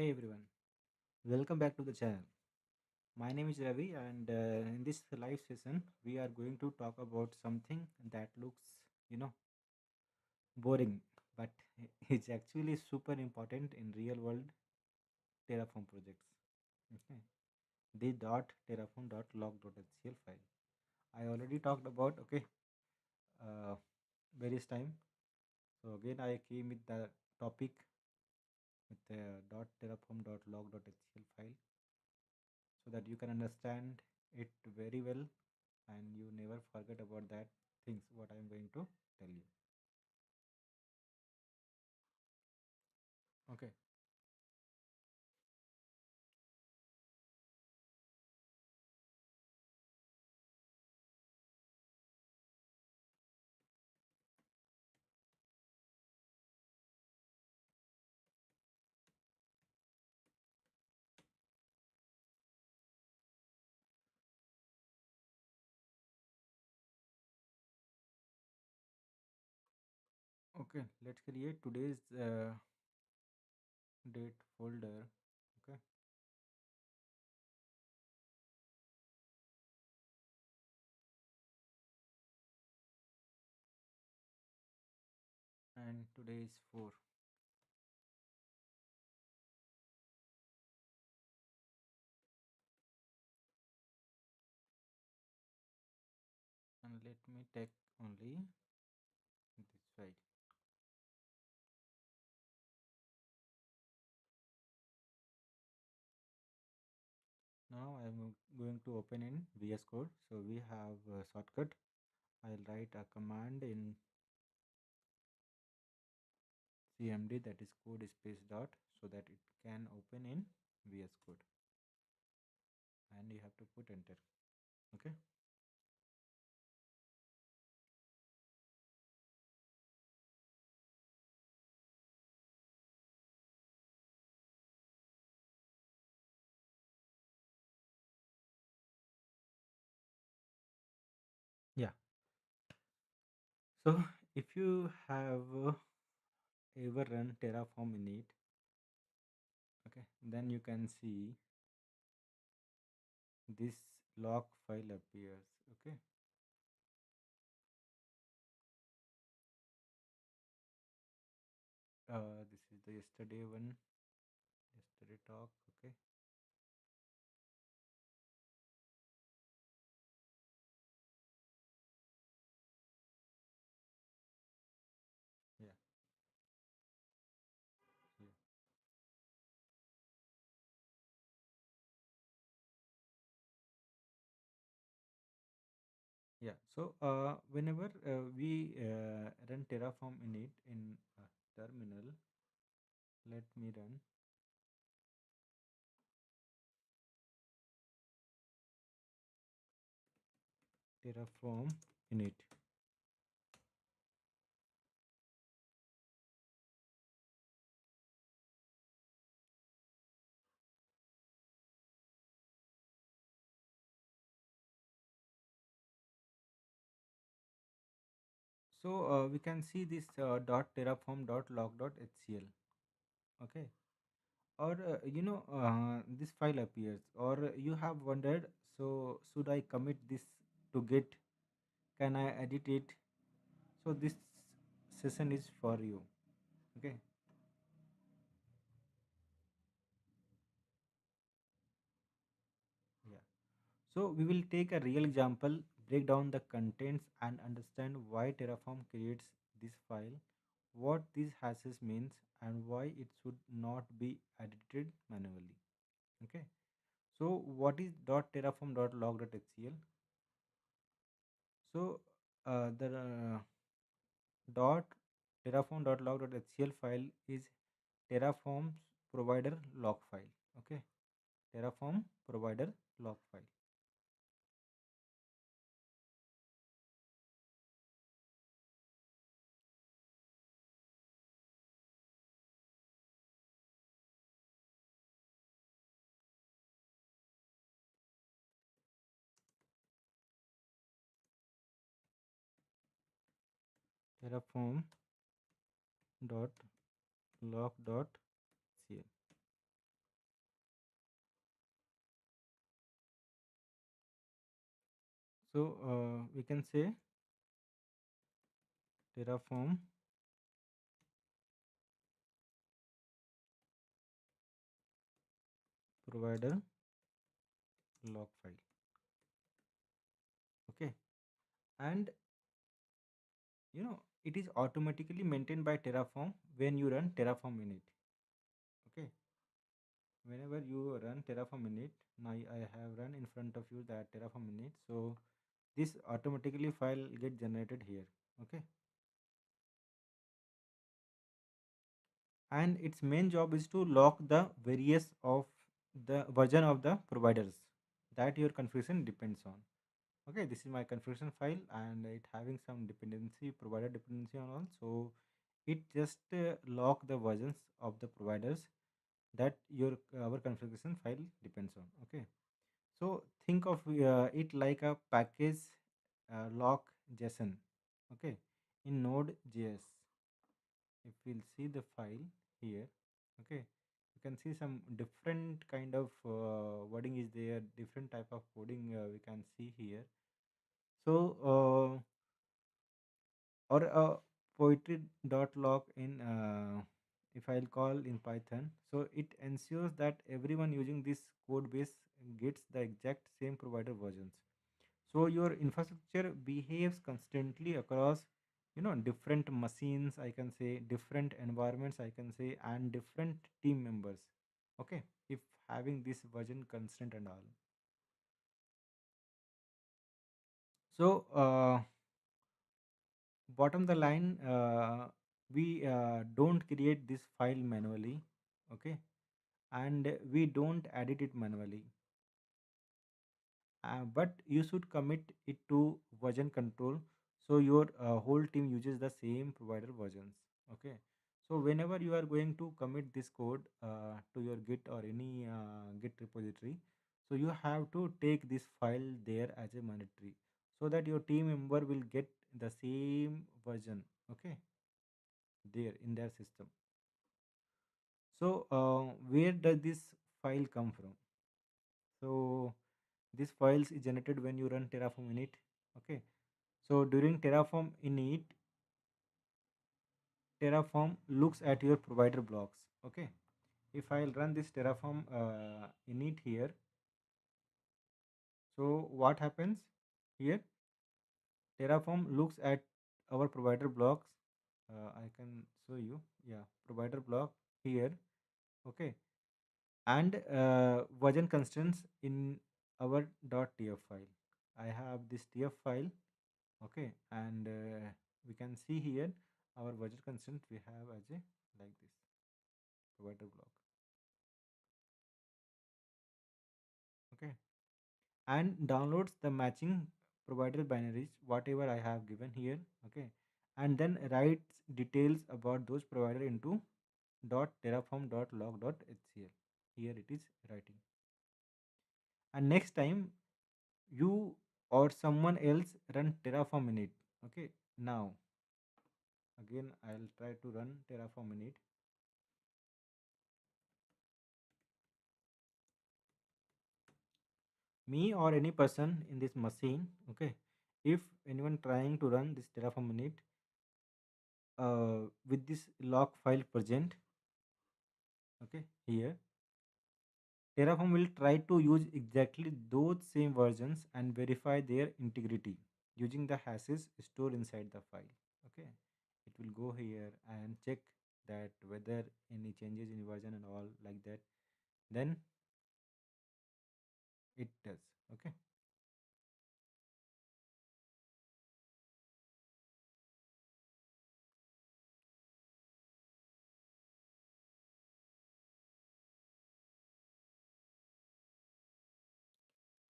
Hey everyone, welcome back to the channel. My name is Ravi, and in this live session, we are going to talk about something that looks, you know, boring, but it's actually super important in real world Terraform projects. Okay. The .terraform.log.html file. I already talked about, uh, various time. So again, I came with the topic with the .terraform.log.html file so that you can understand it very well and you never forget about that things what I'm going to tell you. Okay. Okay, let's create today's date folder. Okay, and today is 4. And let me take only this file. Now I'm going to open in VS Code. So we have a shortcut. I'll write a command in CMD, that is code space dot, so that it can open in VS Code, and you have to put enter. Okay. Yeah. So if you have ever run Terraform in it, okay, then you can see this log file appears. Okay. This is the yesterday one, yesterday talk. Okay. Yeah. Yeah. Yeah. So whenever we run Terraform in it in terminal, let me run Terraform in it. So we can see this .terraform dot log dot HCL. Okay. Or this file appears, or you have wondered, so should I commit this to Git? Can I edit it? So this session is for you. Okay. Yeah. So we will take a real example, break down the contents and understand why Terraform creates this file, what these hashes means, and why it should not be edited manually. Okay. So what is .terraform.log.html? So the dot terraform.log.html file is Terraform's provider log file. Okay. Terraform provider log file. Terraform dot log dot cl. So we can say Terraform provider log file. Okay, and it is automatically maintained by Terraform when you run Terraform init. Okay, whenever you run Terraform init, now I have run in front of you that Terraform init, so this automatically file get generated here. Okay, and its main job is to lock the various of the version of the providers that your configuration depends on. Okay, this is my configuration file and it having some dependency, provider dependency on all. So it just lock the versions of the providers that your our configuration file depends on. Okay, so think of it like a package lock JSON. Okay, in Node.js, if we'll see the file here, okay, you can see some different kind of wording is there, different type of coding we can see here. So or a poetry dot log in if I'll call in Python, so it ensures that everyone using this code base gets the exact same provider versions. So your infrastructure behaves constantly across different machines, I can say different environments, I can say, and different team members. Okay, if having this version constant and all. So bottom the line, we don't create this file manually. Okay, and we don't edit it manually, but you should commit it to version control, so your whole team uses the same provider versions. Okay, so whenever you are going to commit this code to your git or any git repository, so you have to take this file there as a mandatory, so that your team member will get the same version. Okay, there in their system. So where does this file come from? So this files is generated when you run Terraform init. Okay, so during Terraform init, Terraform looks at your provider blocks. Okay, if I'll run this Terraform init here, so what happens here? Terraform looks at our provider blocks. I can show you. Yeah, provider block here. Okay, and version constraints in our .tf file. I have this tf file. Okay, and we can see here our version constraint we have as a like this provider block. Okay, and downloads the matching provider binaries whatever I have given here. Okay, and then writes details about those provider into .terraform.log.html. Here it is writing, and next time you or someone else run Terraform init. Okay, now again I'll try to run Terraform init. Me or any person in this machine. Okay, if anyone trying to run this Terraform init with this log file present, okay, here Terraform will try to use exactly those same versions and verify their integrity using the hashes stored inside the file. Okay, it will go here and check that whether any changes in version and all like that, then it does. Okay,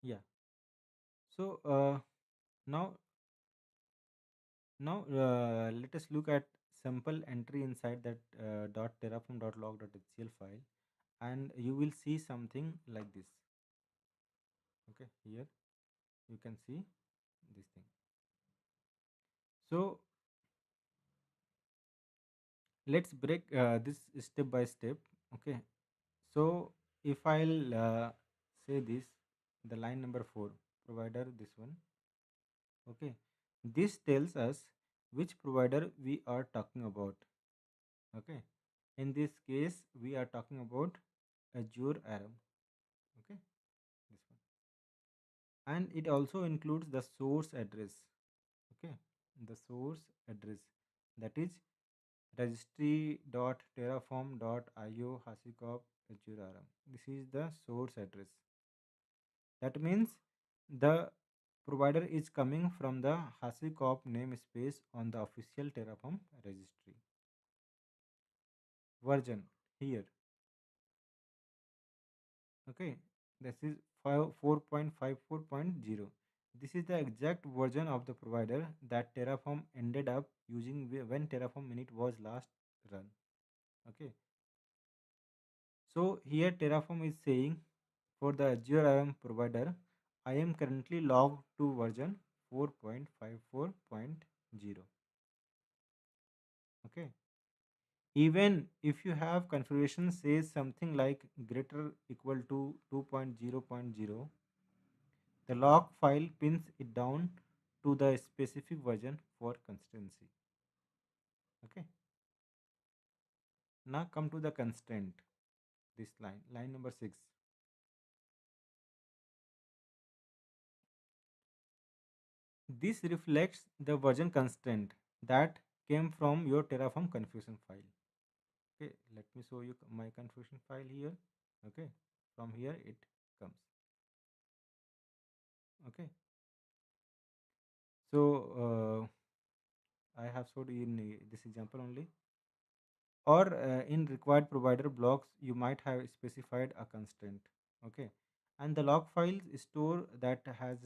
yeah. So now let us look at simple entry inside that .terraform.log.html file, and you will see something like this. Okay, here you can see this thing. So let's break this step by step. Okay, so if I'll say this, the line number 4 provider, this one. Okay, this tells us which provider we are talking about. Okay, in this case, we are talking about Azure Aram. Okay, this one, and it also includes the source address. Okay, the source address, that is registry.terraform.io hasikop Azure Aram. This is the source address. That means the provider is coming from the hasikop namespace on the official Terraform registry. Version here. Okay, this is 4.54.0. This is the exact version of the provider that Terraform ended up using when Terraform Minute was last run. Okay, so here Terraform is saying for the Azure IAM provider, I am currently logged to version 4.54.0. Okay, even if you have configuration says something like greater equal to 2.0.0, the log file pins it down to the specific version for consistency. Okay. Now come to the constraint. This line number 6. This reflects the version constraint that came from your Terraform configuration file. Okay, let me show you my configuration file here. Okay, from here it comes. Okay, so I have showed in this example only. Or in required provider blocks, you might have specified a constraint. Okay, and the log files store that has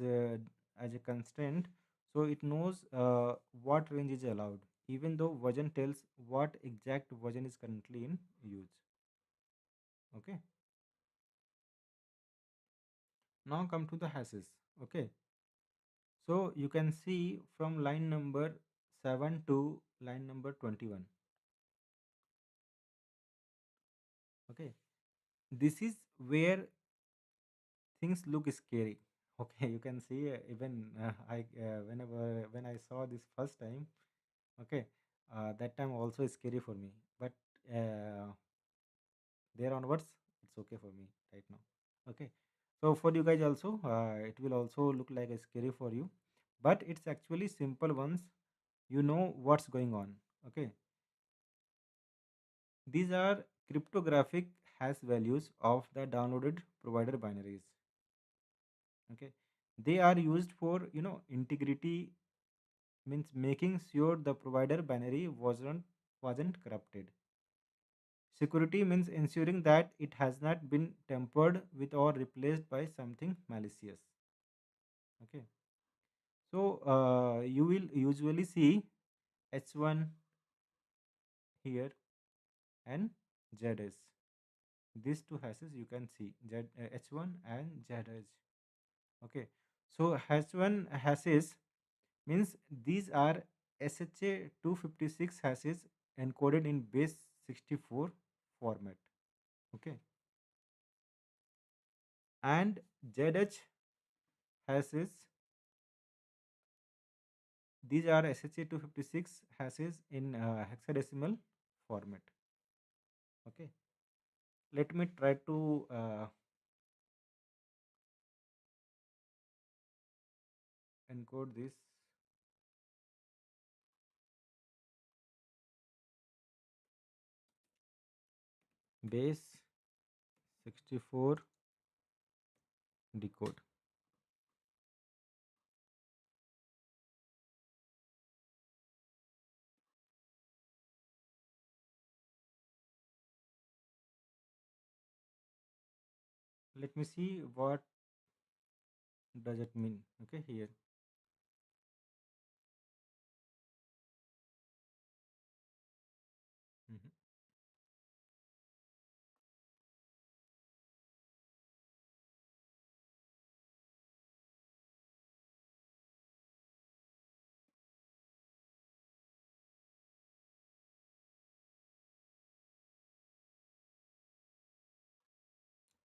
as a constraint, so it knows what range is allowed, even though version tells what exact version is currently in use. Okay, now come to the hashes. Okay, so you can see from line number 7 to line number 21. Okay, this is where things look scary. Okay, you can see even I whenever when I saw this first time. Okay, that time also scary for me, but uh, there onwards it's okay for me right now. Okay, so for you guys also, it will also look like a scary for you, but it's actually simple once you know what's going on. Okay, these are cryptographic hash values of the downloaded provider binaries. Okay, they are used for integrity, means making sure the provider binary wasn't corrupted. Security means ensuring that it has not been tampered with or replaced by something malicious. Okay, so you will usually see H1 here and ZS. These two hashes you can see H1 and ZH. Okay, so H1 hashes means these are SHA 256 hashes encoded in base 64 format. Okay, and ZH hashes, these are SHA 256 hashes in hexadecimal format. Okay, let me try to encode this. Base 64 decode. Let me see what does it mean. Okay, here. Mhm.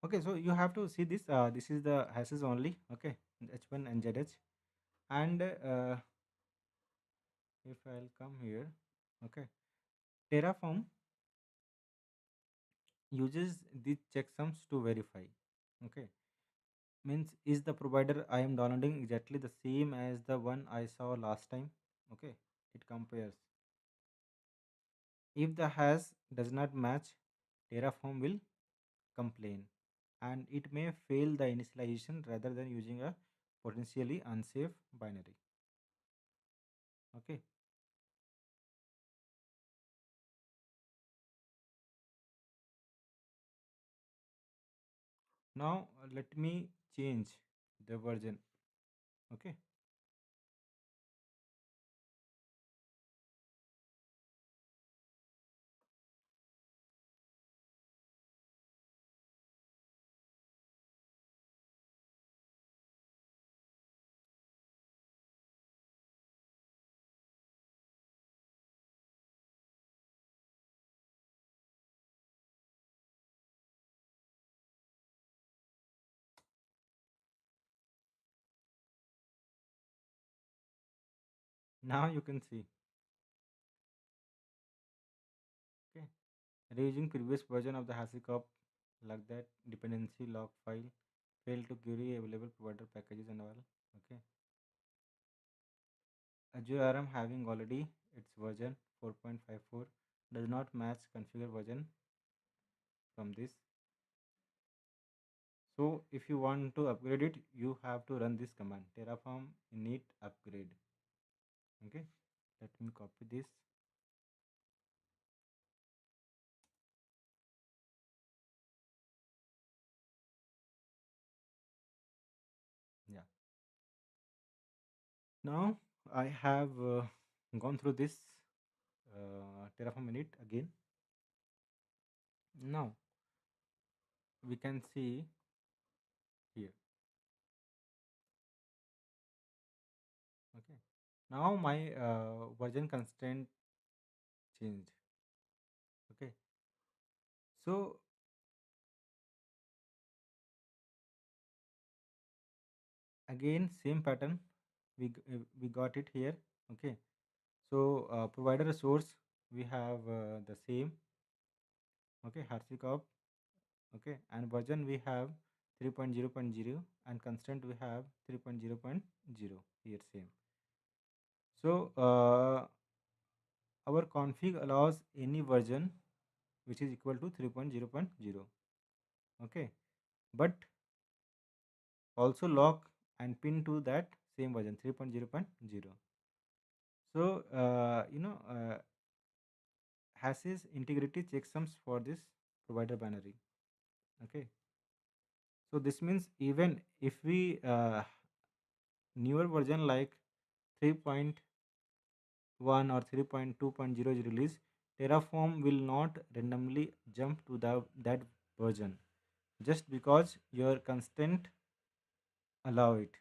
Okay, so you have to see this. This is the hashes only. Okay, H1 and ZH. And if I'll come here, okay, Terraform uses these checksums to verify. Okay, means is the provider I am downloading exactly the same as the one I saw last time? Okay, it compares. If the hash does not match, Terraform will complain and it may fail the initialization rather than using a potentially unsafe binary. Okay, now let me change the version. Okay, now you can see. Okay, reusing previous version of the HashiCorp like that dependency log file fail to query available provider packages and all. Okay, Azure RM having already its version 4.54 does not match configure version from this. So if you want to upgrade it, you have to run this command terraform init upgrade. Okay, let me copy this. Yeah. Now I have gone through this terraform init again. Now we can see here. Okay. Now my version constraint changed. Okay. So again same pattern we got it here. Okay. So provider source we have the same. Okay, Harshikop. Okay, and version we have 3.0.0 and constant we have 3.0.0 here same. So our config allows any version which is equal to 3.0.0. Okay, but also lock and pin to that same version 3.0.0. So hashes integrity checksums for this provider binary. Okay, so this means even if we newer version like 3.1 or 3.2.0 is released, Terraform will not randomly jump to that version just because your constraint allow it.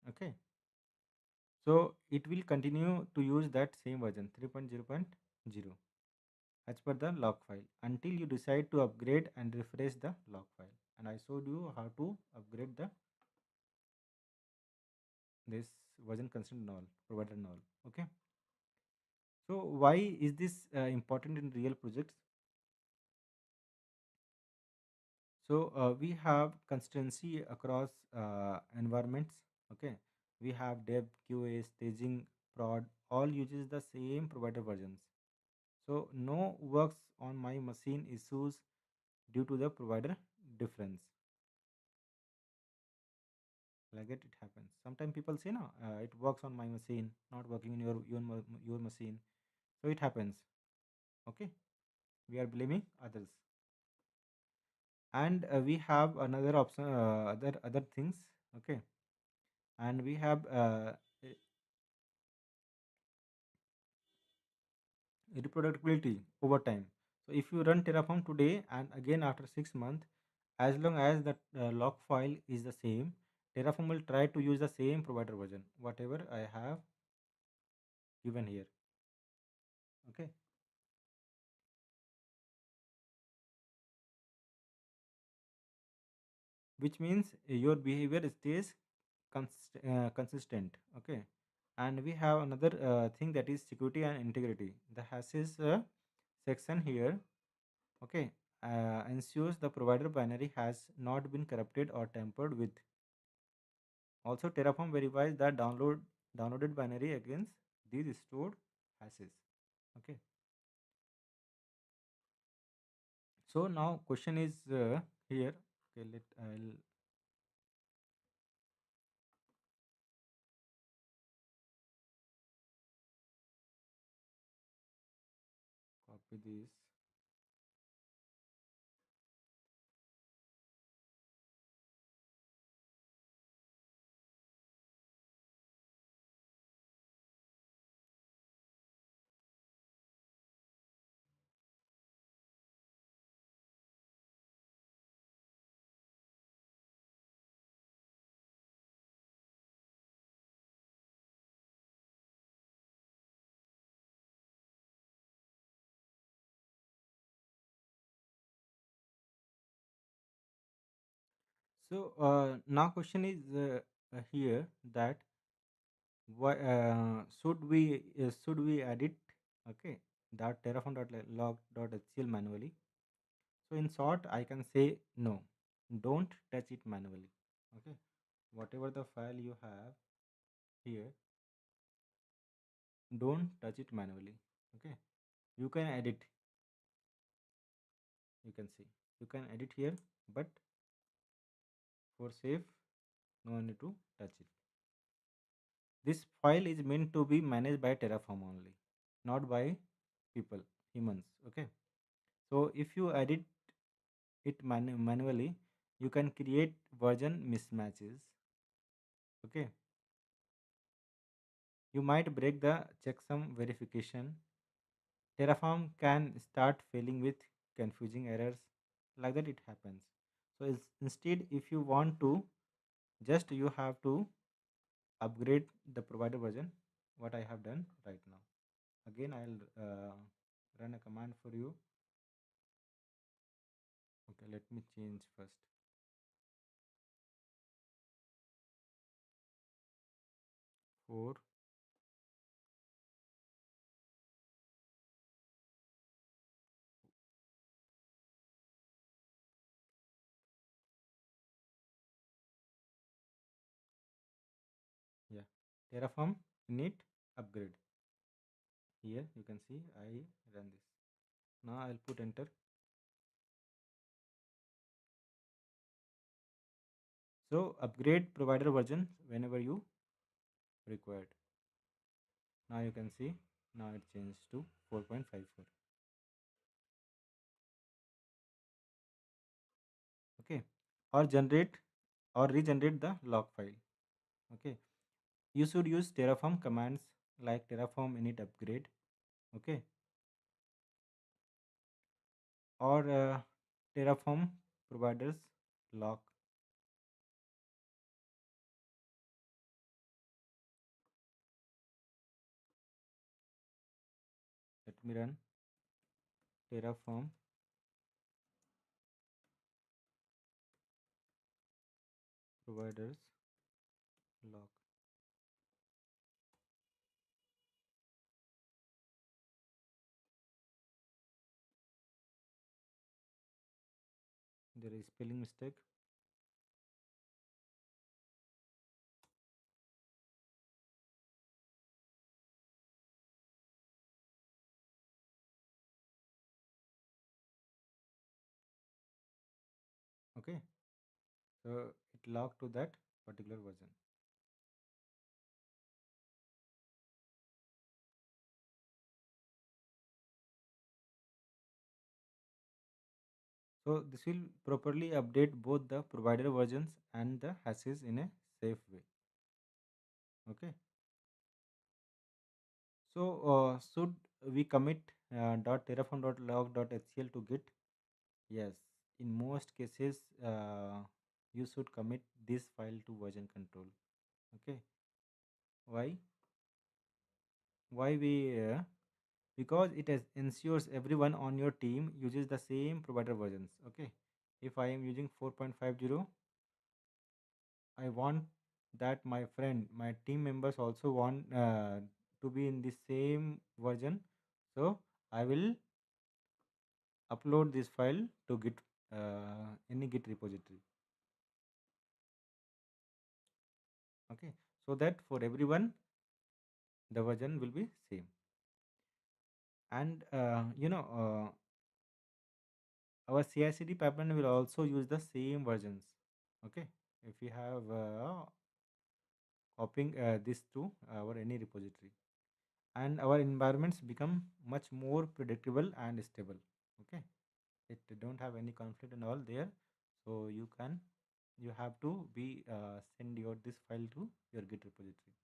Okay, so it will continue to use that same version 3.0.0 as per the log file until you decide to upgrade and refresh the log file. And I showed you how to upgrade the this version constraint and all provider and all. Okay, so why is this important in real projects? So we have consistency across environments. Okay, we have dev, QA, staging, prod, all uses the same provider versions. So no works on my machine issues due to the provider difference. Like that, it happens. Sometimes people say, no, it works on my machine, not working in your machine. So it happens. Okay, we are blaming others, and we have another option, other things. Okay, and we have reproducibility over time. So if you run Terraform today and again after 6 months, as long as the log file is the same, Terraform will try to use the same provider version, whatever I have given here. Okay. which means your behavior stays consistent. Okay, and we have another thing, that is security and integrity. The hashes section here, okay, ensures the provider binary has not been corrupted or tampered with. Also, Terraform verifies the downloaded binary against these stored hashes. Okay, so now question is here. Okay, I'll copy this. So now question is here, that why should we edit, okay, that terraform.log.html manually? So in short, I can say no, don't touch it manually. Okay, whatever the file you have here, don't touch it manually. Okay, you can edit, you can see, you can edit here, but for safe, no need to touch it. This file is meant to be managed by Terraform only, not by people, humans. Okay. So if you edit it manually, you can create version mismatches. Okay. You might break the checksum verification. Terraform can start failing with confusing errors. Like that, it happens. So instead, if you want to, just you have to upgrade the provider version. What I have done right now. Again, I'll run a command for you. Okay, let me change first. 4. Yeah. Terraform init upgrade. Here you can see I run this. Now I'll put enter. So upgrade provider version whenever you required. Now you can see, now it changed to 4.54. Okay. Or generate or regenerate the log file. Okay. You should use Terraform commands like Terraform init upgrade. Okay. Or Terraform providers log. Let me run Terraform providers log. There is spelling mistake. Okay, so it logged to that particular version. So this will properly update both the provider versions and the hashes in a safe way. Okay, so should we commit .terraform.log.html to git? Yes, in most cases you should commit this file to version control. Okay, why? Why we because it ensures everyone on your team uses the same provider versions. Okay, if I am using 4.50, I want that my friend, my team members also want to be in the same version. So I will upload this file to Git, any Git repository. Okay, so that for everyone the version will be same. And our CI/CD pipeline will also use the same versions. Okay, if we have copying this to our any repository, and our environments become much more predictable and stable. Okay, it don't have any conflict and all there. So you have to be send your this file to your Git repository.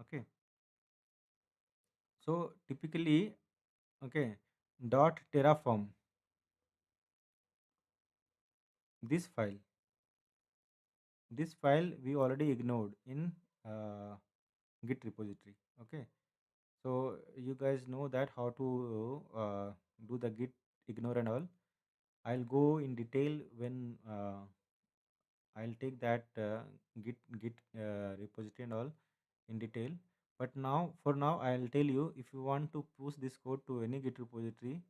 Okay, so typically, okay, dot terraform, this file this file we already ignored in uh, Git repository. Okay, so you guys know that how to do the Git ignore and all. I'll go in detail when I'll take that Git repository and all in detail. But now, for now, I'll tell you, if you want to push this code to any Git repository,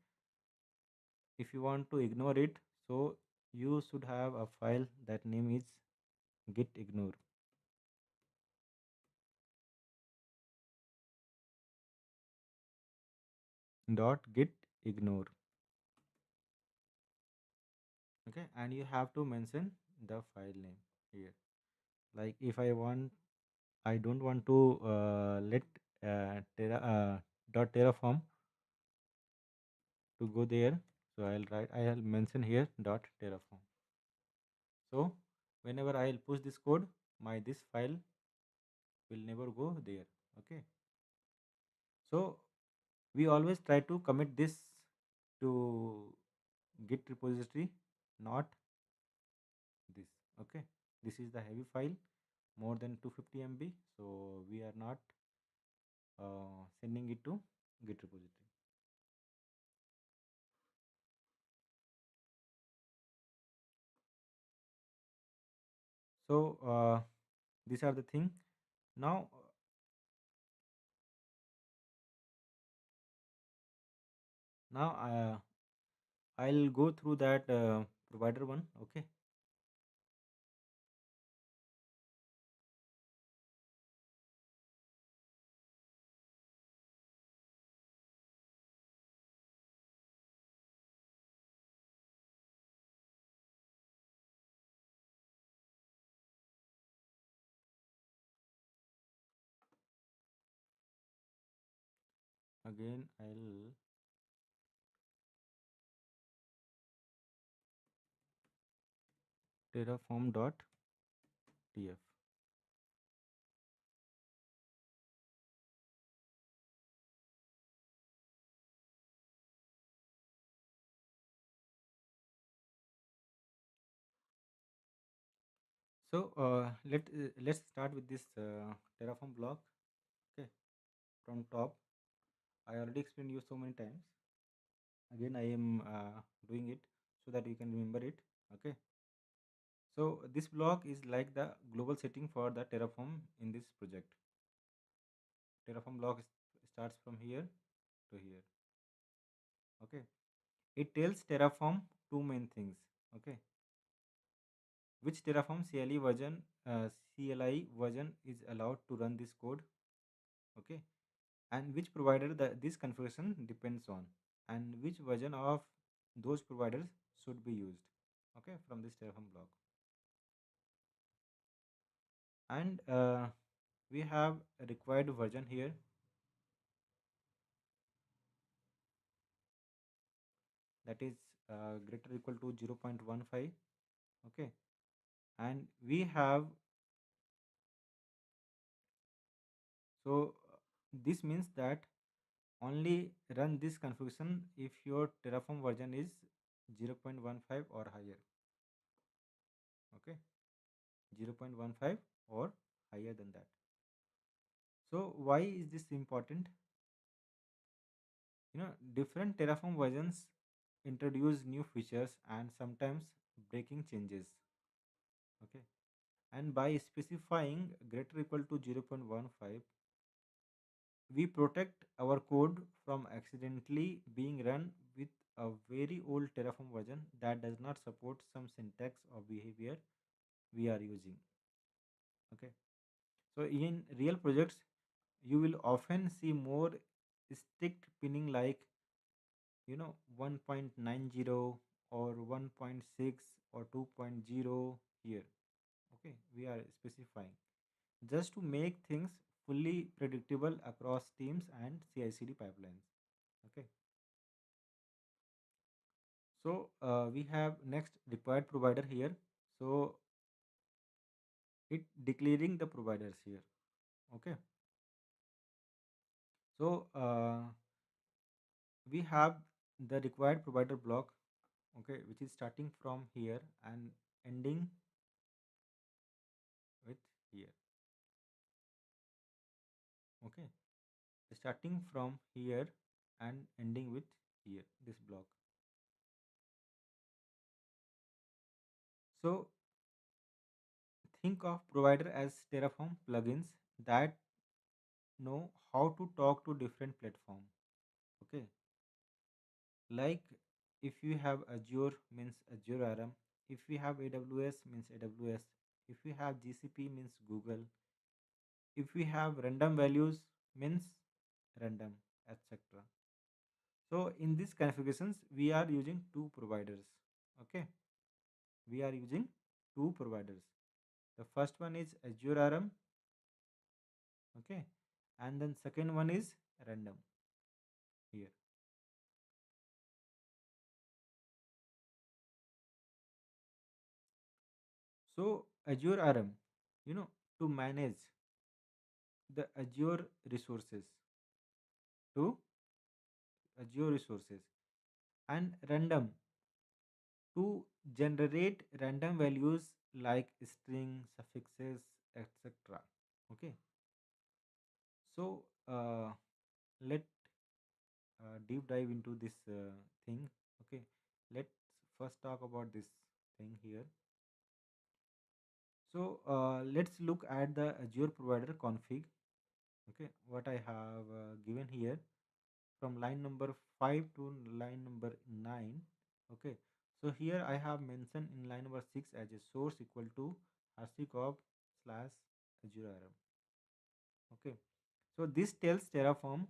if you want to ignore it, so you should have a file that name is git ignore dot git ignore. Okay, and you have to mention the file name here. Like if I don't want to let dot terraform to go there, so I'll mention here dot terraform. So whenever I'll push this code, my this file will never go there. Okay, so we always try to commit this to git repository, not this. Okay, this is the heavy file, more than 250 MB, so we are not sending it to git repository. So these are the thing. Now now uh, I'll go through that provider one. Okay, again I'll terraform.tf. So let's start with this Terraform block. Okay, from top. I already explained you so many times. Again, I am doing it so that you can remember it. Okay. So this block is like the global setting for the Terraform in this project. Terraform block starts from here to here. Okay. It tells Terraform two main things. Okay. Which Terraform CLI version is allowed to run this code. Okay, and which provider this configuration depends on, and which version of those providers should be used. Okay, from this Terraform block. And we have a required version here, that is greater or equal to 0.15. Okay, and we have, so this means that only run this configuration if your Terraform version is 0.15 or higher. Okay, 0.15 or higher than that. So why is this important? Different Terraform versions introduce new features and sometimes breaking changes. Okay, And by specifying greater equal to 0.15, we protect our code from accidentally being run with a very old Terraform version that does not support some syntax or behavior we are using. Okay. So in real projects, you will often see more strict pinning like 1.90 or 1.6 or 2.0 here. Okay, we are specifying just to make things fully predictable across teams and CI/CD pipelines. Okay, so we have next required provider here. So it declaring the providers here. Okay, so we have the required provider block. Okay, which is starting from here and ending with here. Okay, starting from here and ending with here, this block. So think of provider as Terraform plugins that know how to talk to different platform. Okay, like if you have Azure means Azure RM, if we have AWS means AWS, if we have GCP means Google, if we have random values means random, etc. So in these configurations we are using two providers. Okay, we are using two providers. The first one is Azure RM. Okay, and then second one is random here. So Azure RM, to manage the to Azure resources, and random to generate random values like string, suffixes, etc. Okay, so let deep dive into this thing. Okay, let's first talk about this thing here. So let's look at the Azure provider config. Okay, what I have given here from line number 5 to line number 9. Okay, so here I have mentioned in line number 6 as a source equal to harshicop slash Azure RM. Okay, so this tells Terraform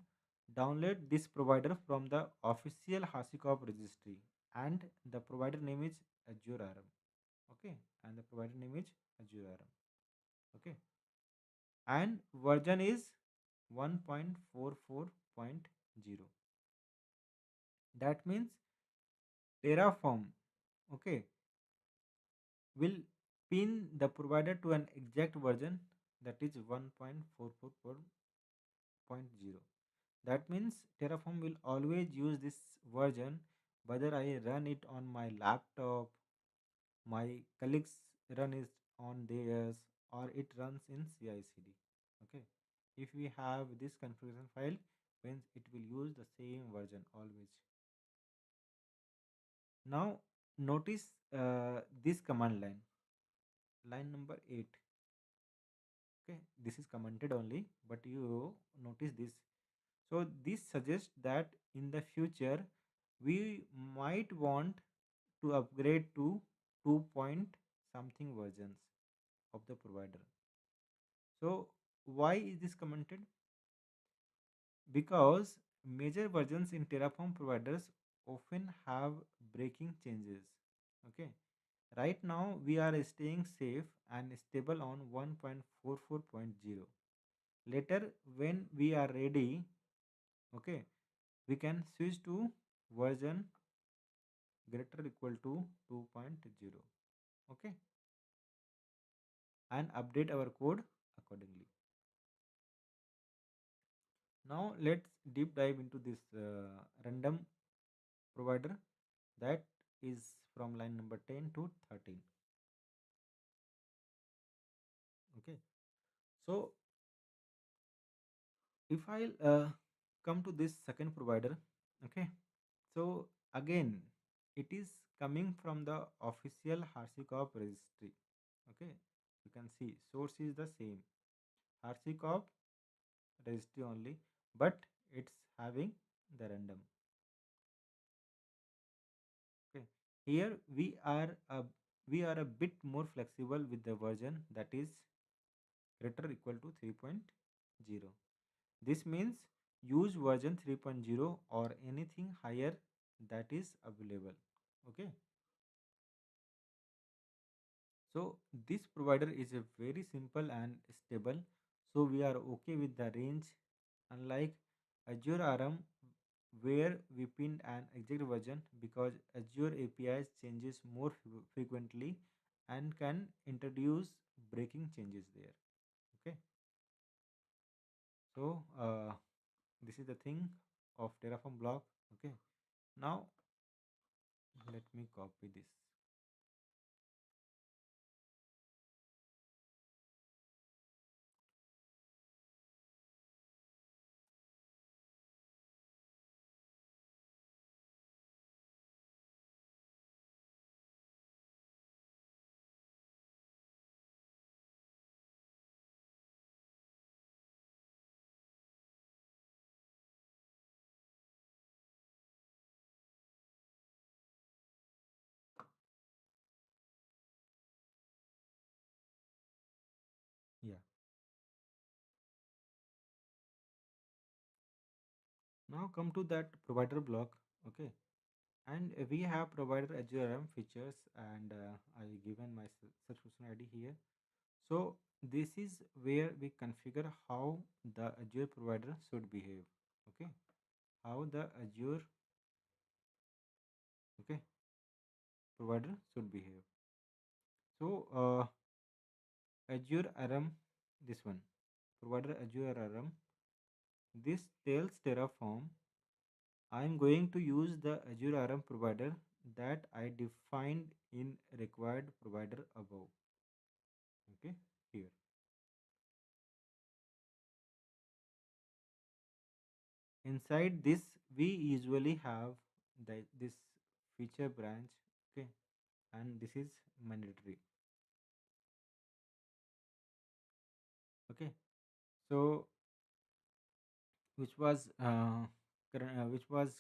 download this provider from the official harshicop registry, and the provider name is Azure RM. Okay, and the provider name is Azure RM. Okay, and version is 1.44.0. That means Terraform, okay, will pin the provider to an exact version, that is 1.444.0. That means Terraform will always use this version whether I run it on my laptop, my colleagues run it on theirs, or it runs in CI/CD. Okay, if we have this configuration file, means it will use the same version always. Now notice this command line, line number 8. Okay, this is commented only, but you notice this. So this suggests that in the future we might want to upgrade to 2 point something versions of the provider. So why is this commented? Because major versions in Terraform providers often have breaking changes. Okay, right now we are staying safe and stable on 1.44.0. Later when we are ready, okay, we can switch to version greater equal to 2.0. Okay, and update our code accordingly. Now let's deep dive into this random provider, that is from line number 10 to 13. Okay, so if I'll come to this second provider. Okay, so again it is coming from the official harshicop registry. Okay, You can see source is the same. RC cop registry only, but it's having the random. Okay. Here we are a bit more flexible with the version that is greater or equal to 3.0. This means use version 3.0 or anything higher that is available. Okay. So this provider is a very simple and stable. So we are okay with the range, unlike Azure RM where we pinned an exact version because Azure APIs changes more frequently and can introduce breaking changes there. Okay. So this is the thing of Terraform block. Okay. Now let me copy this. Yeah. Now come to that provider block. Okay. And we have provided Azure RM features and I given my subscription ID here. So this is where we configure how the Azure provider should behave. Okay. How the Azure, okay, provider should behave. So Azure RM, this one, provider Azure RM, this tells Terraform I'm going to use the Azure RM provider that I defined in required provider above. Okay, here. Inside this, we usually have this feature branch. Okay, and this is mandatory. Okay, so which was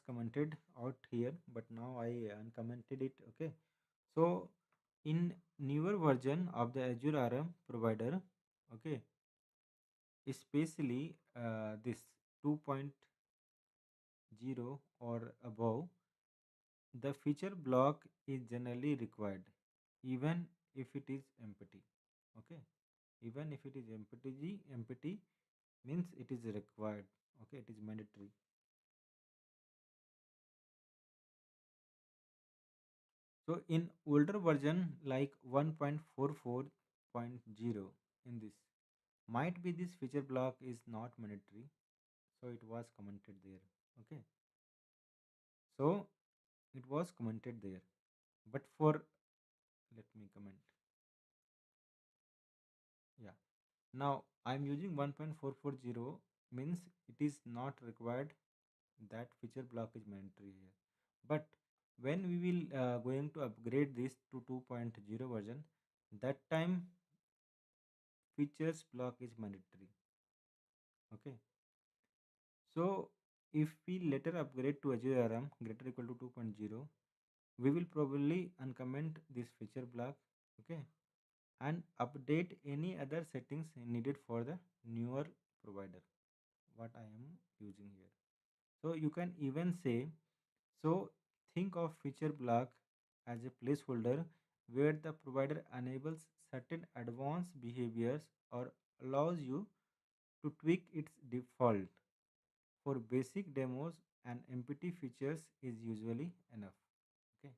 commented out here, but now I uncommented it. Okay, so in newer version of the Azure RM provider, okay, especially this 2.0 or above, the feature block is generally required, even if it is empty. Okay, even if it is empty means it is required. Okay, it is mandatory. So in older version like 1.44.0 in this might be this feature block is not mandatory, so it was commented there. Okay, so it was commented there, but for let me comment. Yeah, now I'm using 1.440 means it is not required that feature block is mandatory here. But when we will going to upgrade this to 2.0 version, that time features block is mandatory. Okay, so if we later upgrade to Azure RM greater or equal to 2.0, we will probably uncomment this feature block. Okay, and update any other settings needed for the newer provider what I am using here. So you can even say, so think of feature block as a placeholder where the provider enables certain advanced behaviors or allows you to tweak its default. For basic demos, an empty features is usually enough. Okay.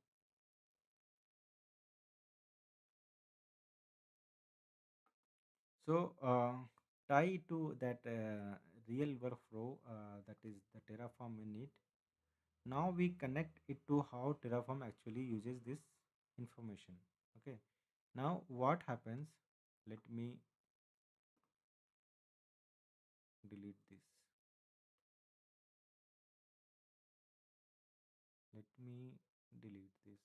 So tie to that real workflow that is the Terraform we need. Now we connect it to how Terraform actually uses this information. Okay. Now what happens? Let me delete this. Let me delete this.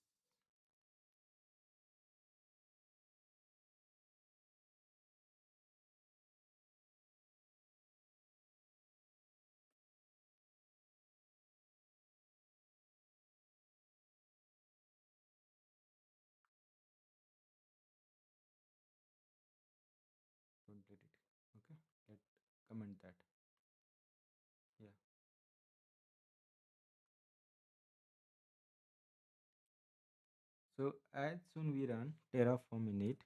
comment that. Yeah. So as soon we run Terraform in it,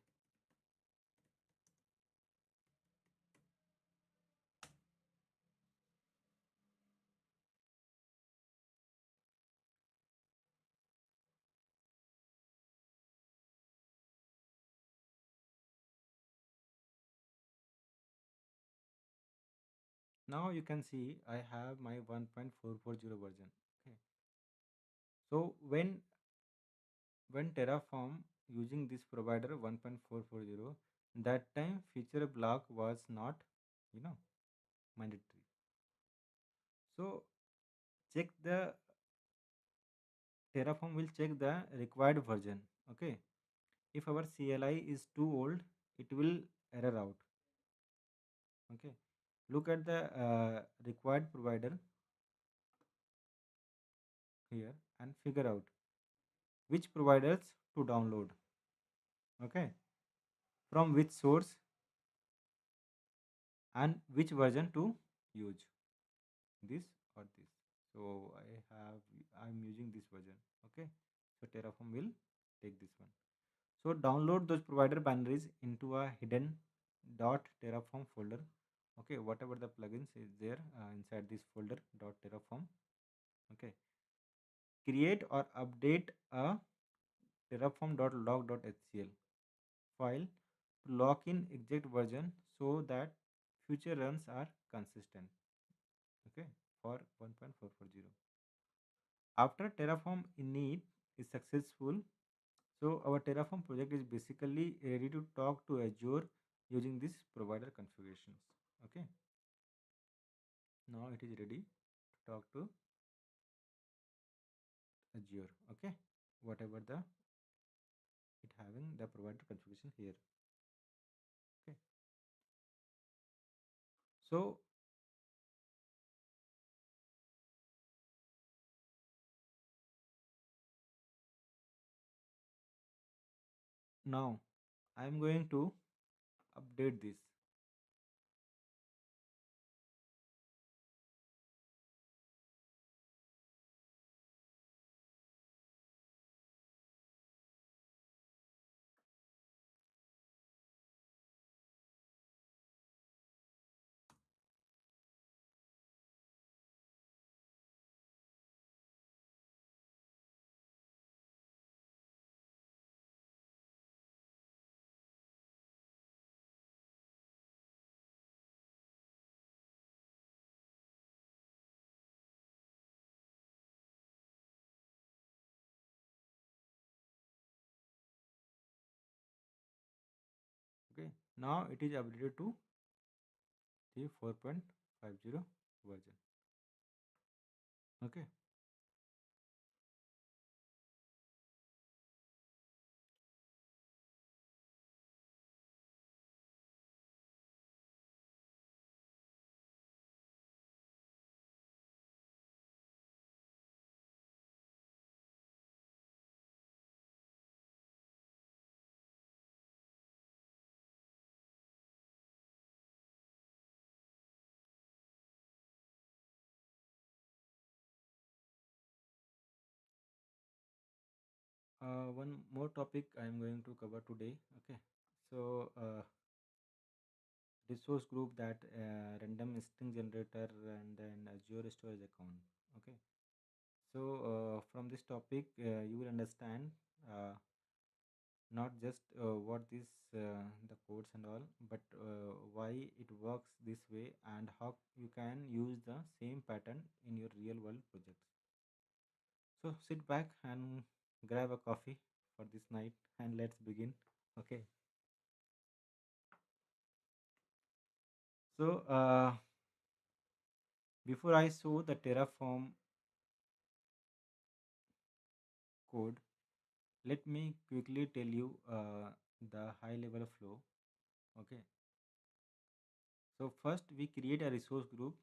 now you can see I have my 1.440 version. Okay. So when Terraform using this provider 1.440, that time feature block was not, you know, mandatory. So check the Terraform will check the required version. Okay. If our CLI is too old, it will error out. Okay. Look at the required provider here and figure out which providers to download. Okay. From which source and which version to use, this or this. So I'm using this version. Okay. So Terraform will take this one. So download those provider binaries into a hidden .terraform folder. Okay, whatever the plugins is there inside this folder .terraform. Okay, create or update a terraform.log.html file to lock in exact version so that future runs are consistent. Okay, for 1.440. After Terraform init is successful, so our Terraform project is basically ready to talk to Azure using this provider configurations. Okay, now it is ready to talk to Azure. Okay, whatever the it having the provider configuration here. Okay, so now I am going to update this. Okay, now it is updated to the 4.50 version. Okay, one more topic I am going to cover today. Okay, so resource group, that random string generator, and then Azure storage account. Okay, so from this topic you will understand not just what this the codes and all, but why it works this way and how you can use the same pattern in your real world projects. So sit back and grab a coffee for this night and let's begin. Okay, so before I show the Terraform code, let me quickly tell you the high level flow. Okay, so first we create a resource group.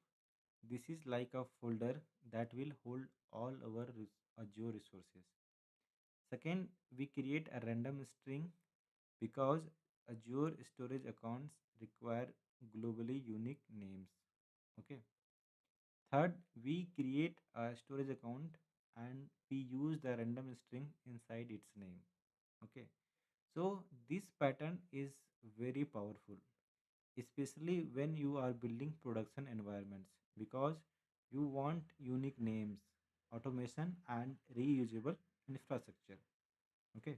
This is like a folder that will hold all our Azure resources. Second, we create a random string because Azure storage accounts require globally unique names. Okay. Third, we create a storage account and we use the random string inside its name. Okay. So this pattern is very powerful, especially when you are building production environments because you want unique names, automation, and reusable infrastructure. Okay.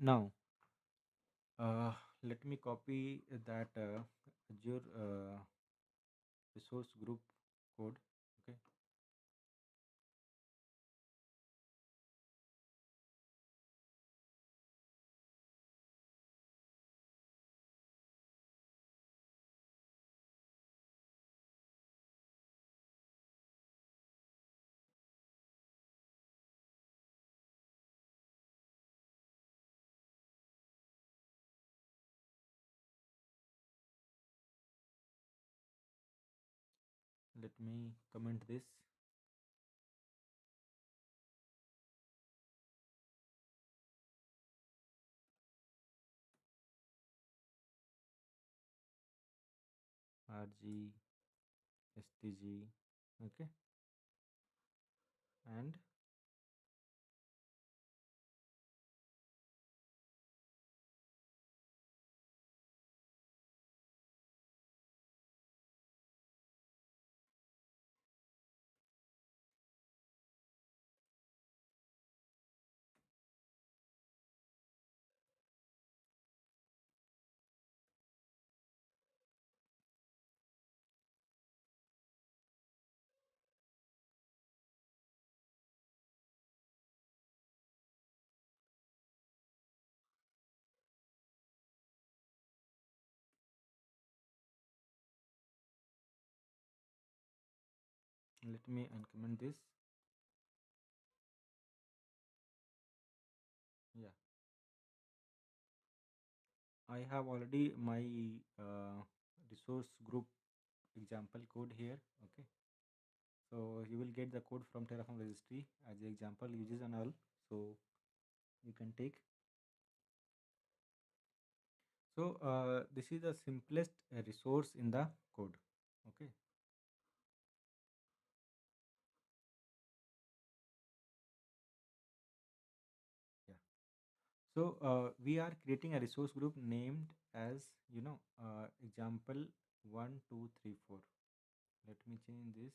Now, uh, let me copy that Azure resource group code. Okay. Let me comment this. RG STG. Okay. And let me uncomment this. Yeah. I have already my resource group example code here. Okay. So you will get the code from Terraform registry as the example uses and all. So you can take. So this is the simplest resource in the code. Okay. Yeah. So we are creating a resource group named as example 1 2 3 4. Let me change this.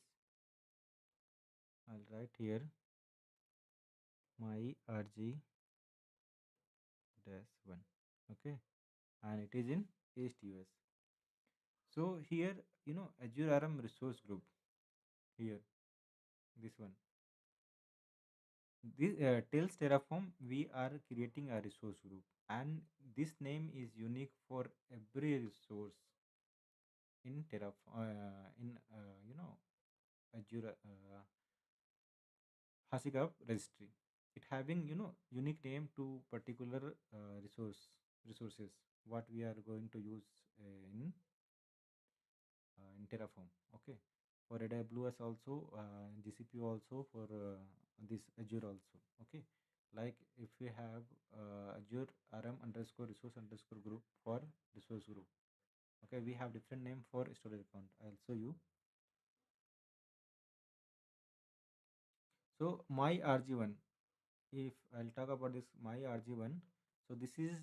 I'll write here my RG dash 1. Okay. And it is in ASTUS. So here, Azure RM resource group here, this one. This tells Terraform we are creating a resource group, and this name is unique for every resource in Terraform in Azure Hashicorp registry. It having unique name to particular resources what we are going to use in Terraform. Okay, for AWS also, GCP also, for this Azure also. Okay, like if we have Azure RM underscore resource underscore group for resource group. Okay, we have different name for storage account. I'll show you. So my RG1. If I'll talk about this my RG1. So this is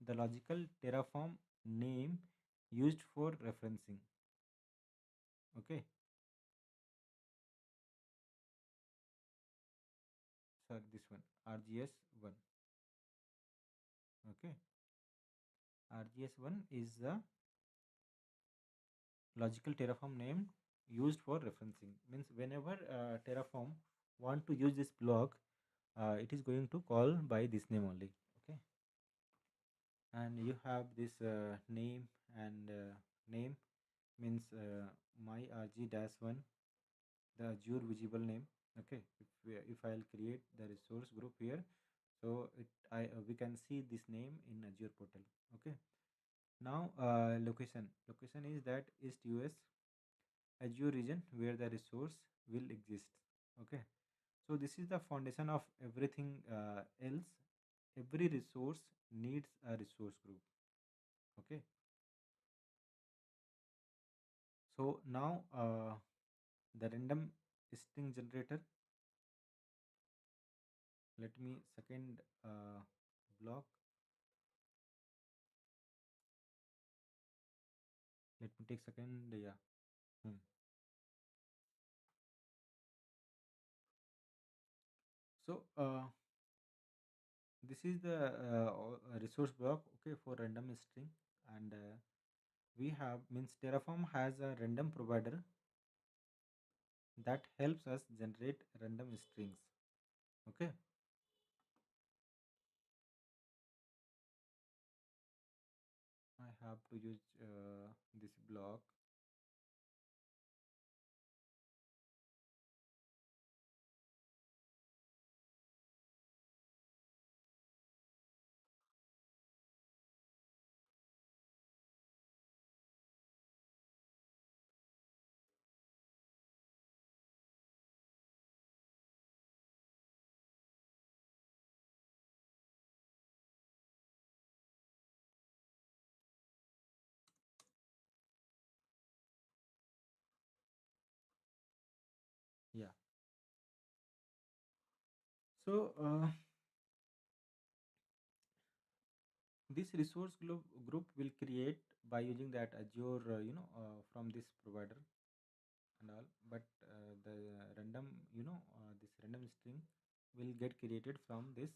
the logical Terraform name used for referencing. Okay, so this one RGS1. Okay, RGS1 is the logical Terraform name used for referencing. Means whenever Terraform want to use this block, it is going to call by this name only. Okay, and you have this name and name means my RG dash one, the Azure visible name. Okay, if I'll create the resource group here, so we can see this name in Azure portal. Okay, now location is that East US Azure region where the resource will exist. Okay, so this is the foundation of everything else. Every resource needs a resource group. Okay, So now the random string generator. Let me second block. Let me take second. Yeah. Hmm. So this is the resource block, okay, for random string, and we have means Terraform has a random provider that helps us generate random strings. Okay, I have to use this block. Yeah. So this group will create by using that Azure, from this provider and all. But the random, this random string will get created from the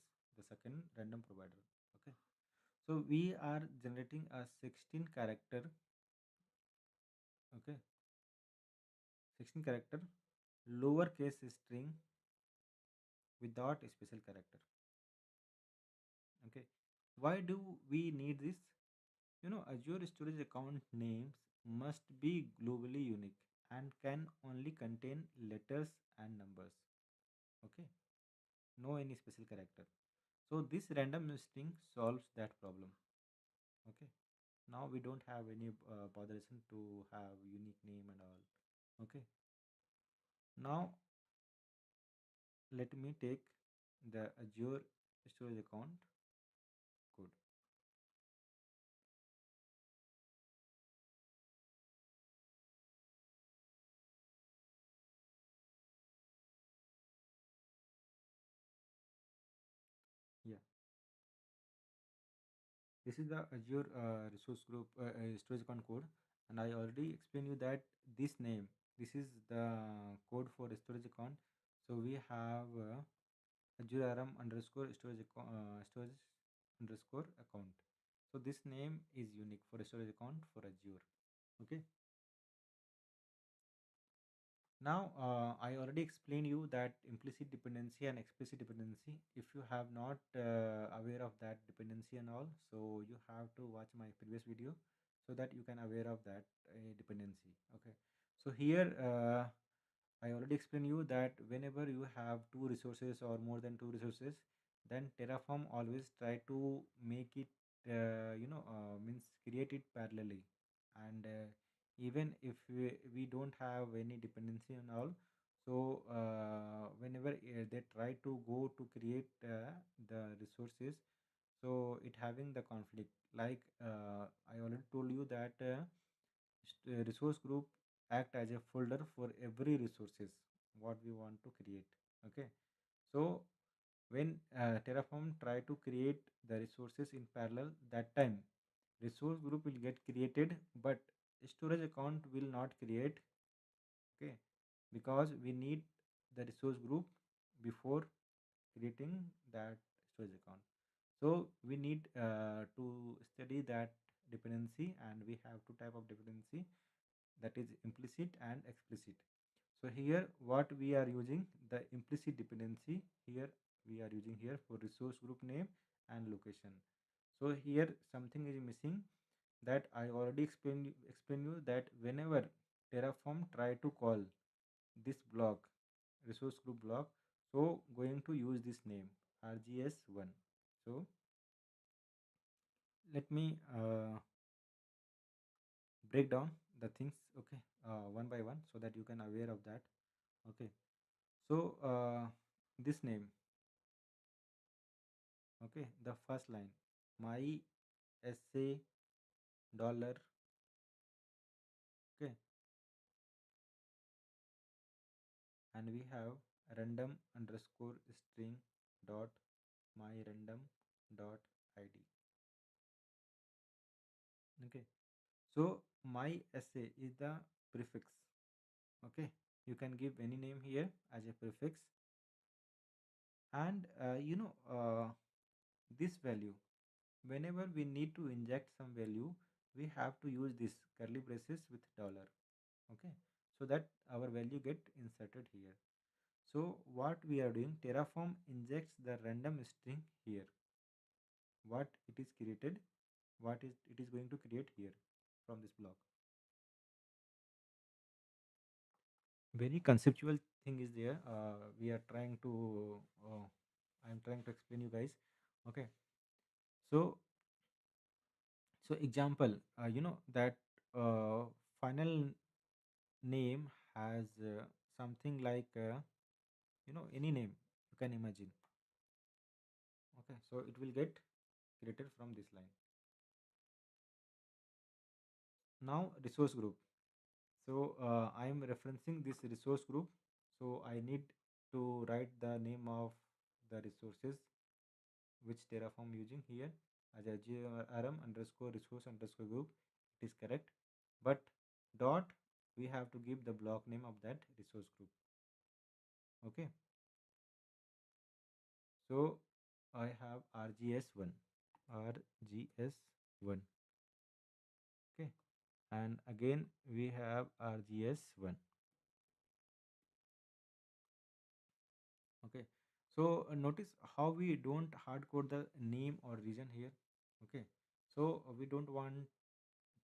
second random provider. Okay. So we are generating a 16 character, okay, 16 character lowercase string without a special character. Okay. Why do we need this? Azure storage account names must be globally unique and can only contain letters and numbers. Okay. No any special character. So this random string solves that problem. Okay. Now we don't have any botheration to have unique name and all. Okay. Now let me take the Azure storage account code. Yeah, this is the Azure resource group storage account code, and I already explained you that this name, this is the code for storage account. So we have Azure RM underscore storage underscore account. So this name is unique for a storage account for Azure. Okay. Now, I already explained you that implicit dependency and explicit dependency. If you have not aware of that dependency and all, so you have to watch my previous video so that you can aware of that dependency. Okay. So here, I already explained you that whenever you have two resources or more than two resources, then Terraform always try to make it, means create it parallelly. And even if we don't have any dependency and all, so whenever they try to go to create the resources, so it having the conflict. Like I already told you that resource group act as a folder for every resources what we want to create. Okay. So when Terraform try to create the resources in parallel, that time resource group will get created, but storage account will not create. Okay, because we need the resource group before creating that storage account. So we need to study that dependency, and we have two type of dependency, that is implicit and explicit. So here what we are using, the implicit dependency, here we are using here for resource group name and location. So here something is missing, that I already explain you that whenever Terraform try to call this block, resource group block, so going to use this name rgs1. So let me break down the things, okay, one by one, so that you can aware of that. Okay. So this name, okay, the first line, my essay dollar, okay, and we have random underscore string dot my random dot id. Okay, so my essay is the prefix. Okay, you can give any name here as a prefix, and this value, whenever we need to inject some value, we have to use this curly braces with dollar. Okay, so that our value get inserted here. So what we are doing, Terraform injects the random string here, what it is created, what is it is going to create here from this block. Very conceptual thing is there. We are trying to I'm trying to explain you guys. Okay, so example, that uh, final name has something like any name you can imagine. Okay, so it will get created from this line. Now resource group. So I am referencing this resource group. So I need to write the name of the resources which Terraform using here as Azure rm underscore resource underscore group. It is correct, but dot we have to give the block name of that resource group. Okay, so I have rgs1, rgs1. Okay, and again we have rgs1. Okay, so notice how we don't hard code the name or region here. Okay, so we don't want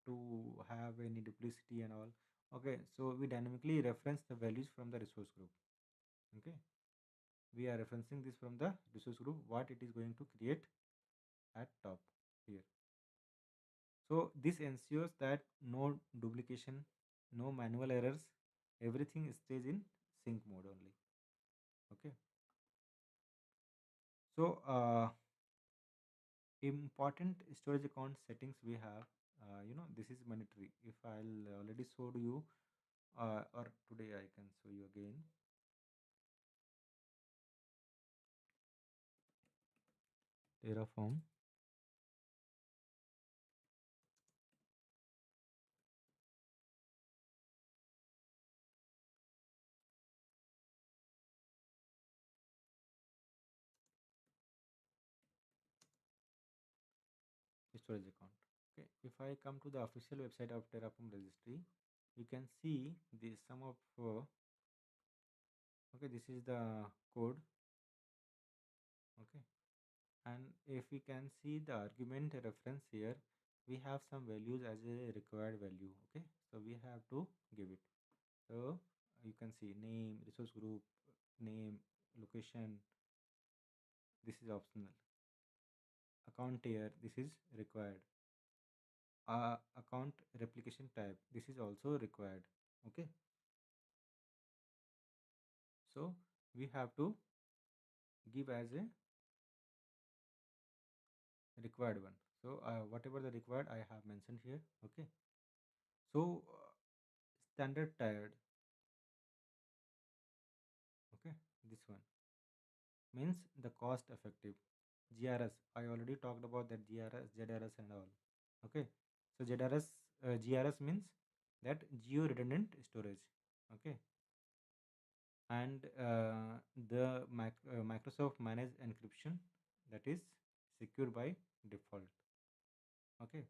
to have any duplicity and all. Okay, so we dynamically reference the values from the resource group. Okay, we are referencing this from the resource group, what it is going to create at top here. So this ensures that no duplication, no manual errors, everything stays in sync mode only. Okay, so important storage account settings we have. This is mandatory. If I'll already showed you, or today I can show you again. Terraform storage account. Okay, if I come to the official website of Terraform registry, you can see the sum of okay, this is the code. Okay, and if we can see the argument reference here, we have some values as a required value. Okay, so we have to give it. So you can see name, resource group name, location, this is optional. Account tier, this is required. Account replication type, this is also required. Okay, so we have to give as a required one. So whatever the required I have mentioned here. Okay, so standard tired. Okay, this one means the cost effective. GRS, I already talked about that. GRS, ZRS and all. Okay, so ZRS, GRS means that geo redundant storage. Okay, and the Microsoft managed encryption, that is secure by default. Okay,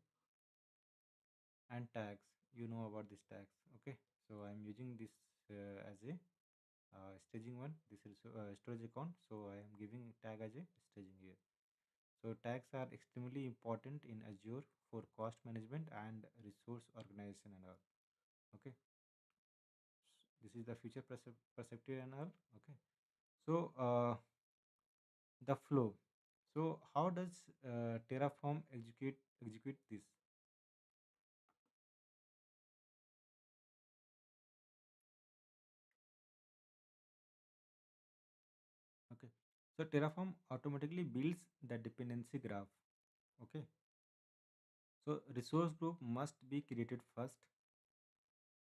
and tags, you know about this tags. Okay, so I'm using this as a staging one. This is storage account, so I am giving tag as a staging here. So tags are extremely important in Azure for cost management and resource organization and all. Okay, this is the future perspective and all. Okay, so the flow. So how does Terraform execute this? Okay, so Terraform automatically builds the dependency graph. Okay, so resource group must be created first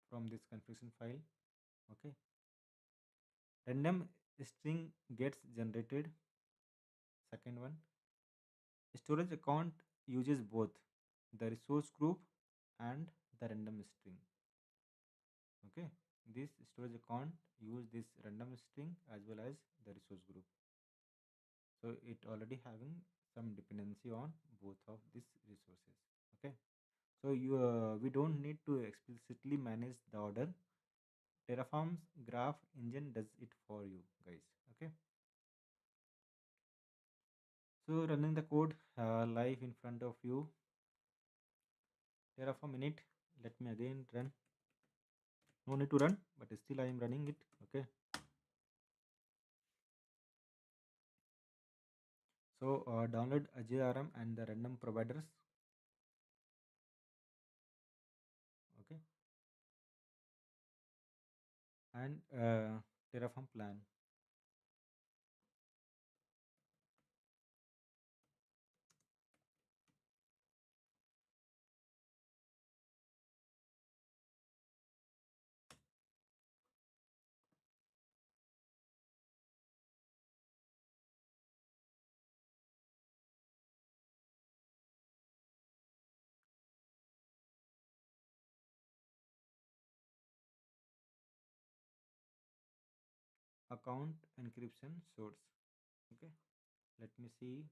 from this configuration file. Okay, Random string gets generated. Second one, storage account uses both the resource group and the random string. Okay, this storage account use this random string as well as the resource group. So it already having some dependency on both of these resources. Okay, so we don't need to explicitly manage the order. Terraform's graph engine does it for you guys. Okay, so running the code live in front of you. Terraform init. Let me again run. No need to run, but still I am running it. Okay, so download Azure RM and the random providers. Okay, and Terraform plan. Account encryption source. Okay, let me see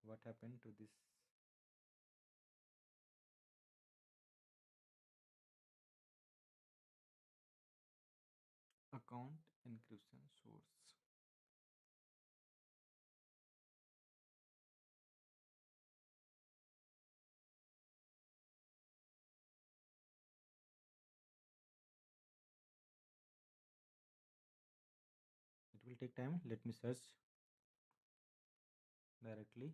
what happened to this account encryption source. It will take time. Let me search directly.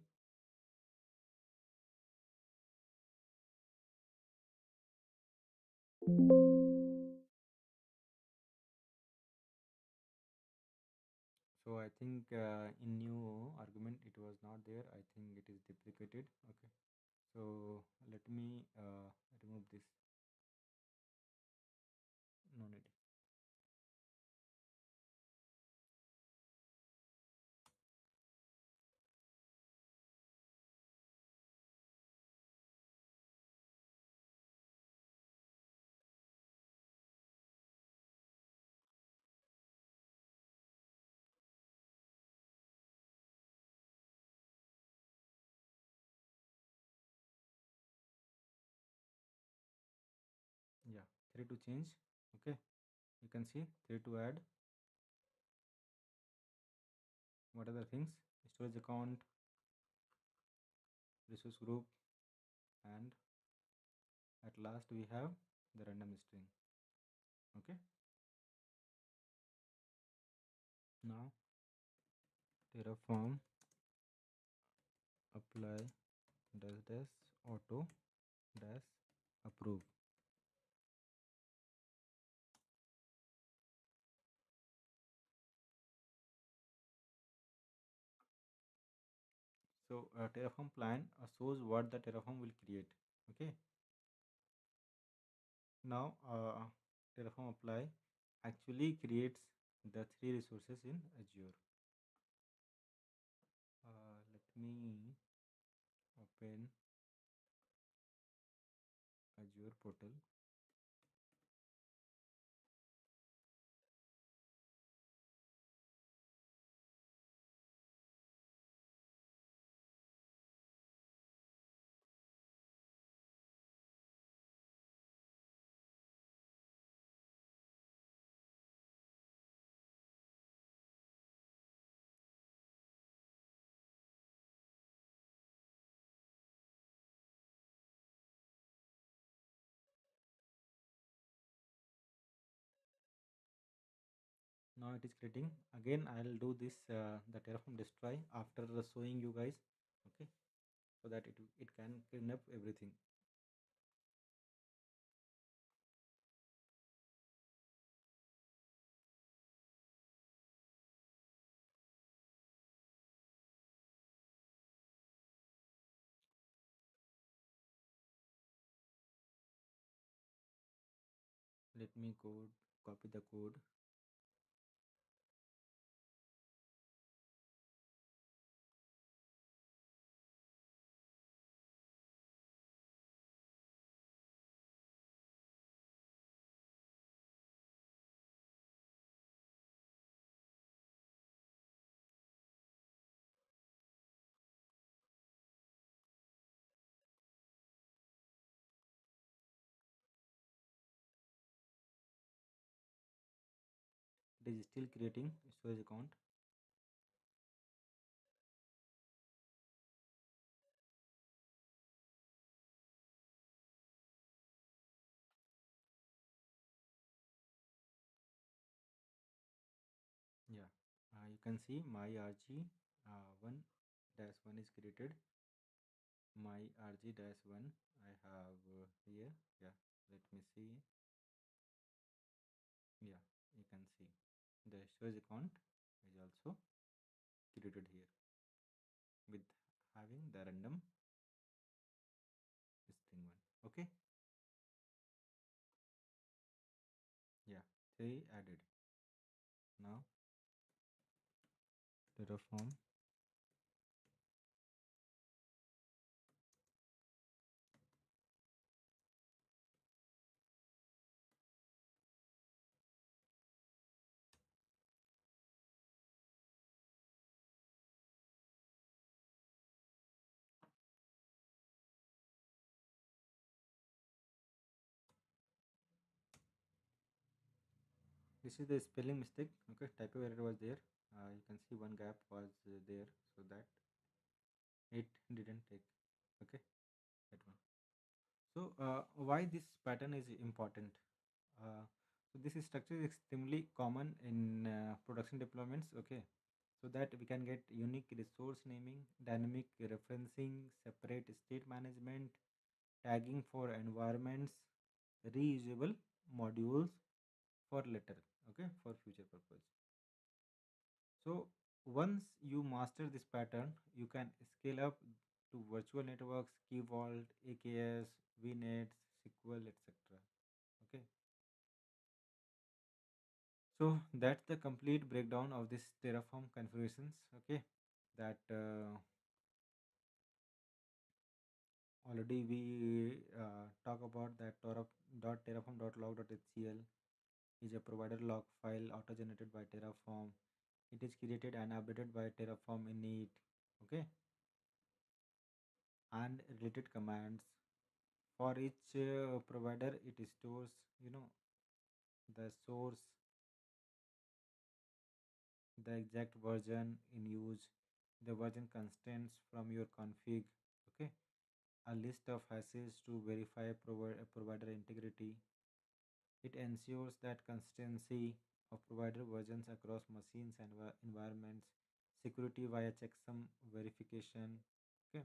So I think in new argument it was not there. I think it is deprecated. Okay. So let me remove this. No need. Yeah. Three to change. Okay. You can see three to add. What are the things? Storage account, resource group, and at last we have the random string. Okay. Now Terraform apply dash dash auto dash approve. So Terraform plan shows what the Terraform will create. Okay. Now Terraform apply actually creates the three resources in Azure. Let me open Azure portal. Now it is creating. Again, I'll do this the Terraform destroy after showing you guys. Okay, so that it can clean up everything. Let me copy the code. it is still creating storage account. Yeah, you can see my RG one dash one is created. My RG dash one I have here. Yeah, let me see. Yeah, you can see the storage account is also created here with having the random string one. Okay, yeah, they added. Now Terraform. This is the spelling mistake. Okay, typo error was there. You can see one gap was there, so that it didn't take. Okay, that one. So why this pattern is important? So this structure is extremely common in production deployments. Okay, so that we can get unique resource naming, dynamic referencing, separate state management, tagging for environments, reusable modules for later. Okay, for future purpose. So once you master this pattern, you can scale up to virtual networks, Key Vault, AKS, VNets, SQL, etc. Okay. So that's the complete breakdown of this Terraform configurations. Okay. That already we talk about that terraform.log.html is a provider log file auto-generated by Terraform. It is created and updated by Terraform init. Okay, and related commands for each provider. It stores, you know, the source, the exact version in use, the version constraints from your config. Okay, a list of hashes to verify provider integrity. It ensures that consistency of provider versions across machines and environments, security via checksum verification. Okay,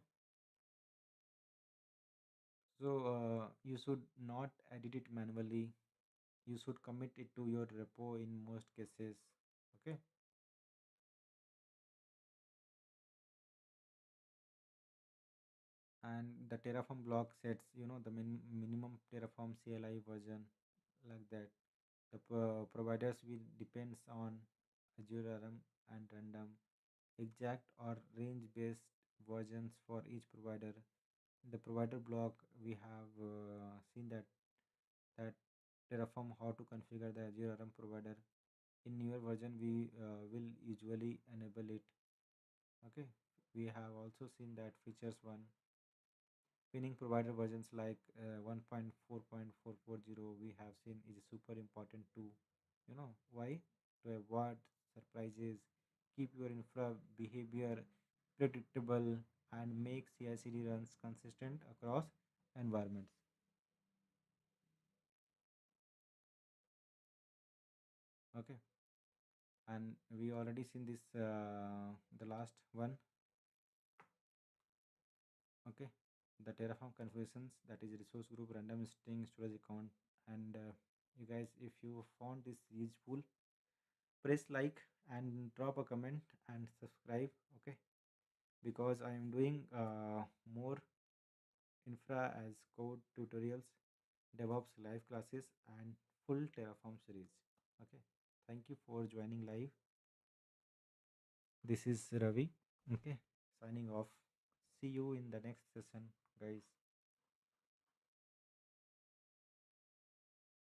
so you should not edit it manually. You should commit it to your repo in most cases. Okay, and the Terraform block sets, the minimum Terraform CLI version, like that. The providers will depends on Azure RM and random exact or range based versions for each provider. The provider block, we have seen that Terraform how to configure the Azure RM provider. In newer version, we will usually enable it. Okay, we have also seen that features one pinning provider versions like 1.4.440 we have seen is super important too. Why? To avoid surprises, keep your infra behavior predictable, and make CI/CD runs consistent across environments. Okay, and we already seen this the last one. Okay, the Terraform configurations, that is resource group random string storage account. And you guys, if you found this useful, press like and drop a comment and subscribe. Okay, because I am doing more infra as code tutorials, DevOps live classes, and full Terraform series. Okay, thank you for joining live. This is Ravi. Okay, signing off. See you in the next session, guys.